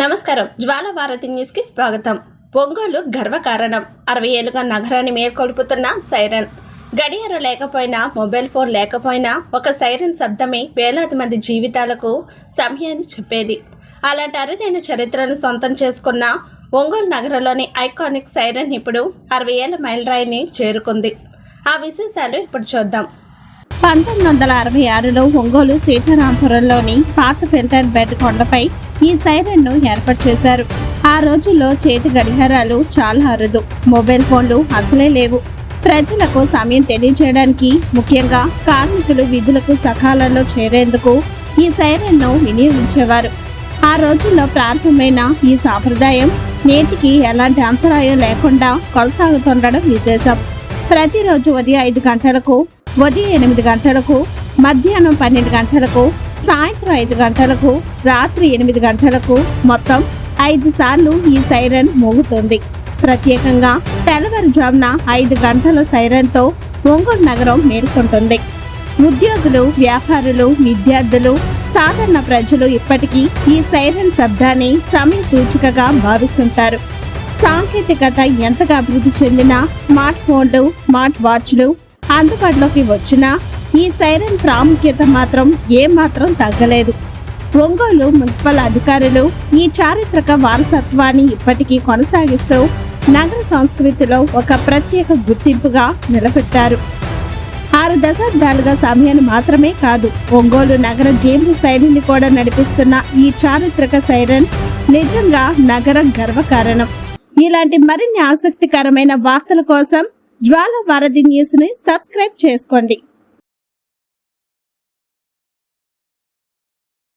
నమస్కారం. జ్వాల భారతి న్యూస్ కి స్వాగతం. ఒంగోలు గర్వకారణం. 60 ఏళ్లుగా నగరాన్ని మేల్కొల్పుతున్న సైరన్. గడియారం లేకపోయినా, మొబైల్ ఫోన్ లేకపోయినా ఒక సైరన్ శబ్దమే వేలాది మంది జీవితాలకు సమయాన్ని చెప్పేది. అలాంటి అరుదైన చరిత్రను సొంతం చేసుకున్న ఒంగోలు నగరంలోని ఐకానిక్ సైరన్ ఇప్పుడు 60 ఏళ్ల మైలురాయిని చేరుకుంది. ఆ విశేషాలు ఇప్పుడు చూద్దాం. 1966లో ఒంగోలు సీతారాంపురంలోని పాత ఫిల్టర్ బెడ్ కొండపై ఈ సైరన్ను ఏర్పాటు చేశారు. ఆ రోజుల్లో చేతి గడియారాలు చాలా అరుదు, మొబైల్ ఫోన్లు అసలే లేవు. ప్రజలకు సమయం తెలియజేయడానికి, ముఖ్యంగా కార్మికులు విధులకు సకాలంలో చేరేందుకు ఈ సైరన్ను వినియోగించేవారు. ఆ రోజుల్లో ప్రారంభమైన ఈ సాంప్రదాయం నేటికి ఎలాంటి అంతరాయం లేకుండా కొనసాగుతుండడం విశేషం. ప్రతిరోజు ఉదయం 5 గంటలకు, ఉదయం 8 గంటలకు, మధ్యాహ్నం 12 గంటలకు, సాయంత్రం 5 గంటలకు, రాత్రి 8 గంటలకు మొత్తం 5 సార్లు ఈ సైరన్ మోగుతుంది. ప్రత్యేకంగా తెల్లవారుజామున 5 గంటల సైరన్తో ఒంగోలు నగరం మేల్కొంటుంది. ఉద్యోగులు, వ్యాపారులు, విద్యార్థులు, సాధారణ ప్రజలు ఇప్పటికీ ఈ సైరన్ శబ్దాన్ని సమయ సూచికగా భావిస్తుంటారు. సాంకేతికత ఎంతగా అభివృద్ధి చెందినా, స్మార్ట్ ఫోన్లు, స్మార్ట్ వాచ్లు అందుబాటులోకి వచ్చినా ఈ సైరన్ ప్రాముఖ్యత మాత్రం ఏమాత్రం తగ్గలేదు. ఒంగోలు మున్సిపల్ అధికారులు ఈ చారిత్రక వారసత్వాన్ని ఇప్పటికీ కొనసాగిస్తూ నగర సంస్కృతిలో ఒక ప్రత్యేక గుర్తింపుగా నిలబెట్టారు. 6 దశాబ్దాలుగా సమయాన్ని మాత్రమే కాదు, ఒంగోలు నగర జీవన శైలిని కూడా నడిపిస్తున్న ఈ చారిత్రక సైరన్ నిజంగా నగర గర్వకారణం. ఇలాంటి మరిన్ని ఆసక్తికరమైన వార్తల కోసం జ్వాల భారతి న్యూస్ ని సబ్స్క్రైబ్ చేసుకోండి.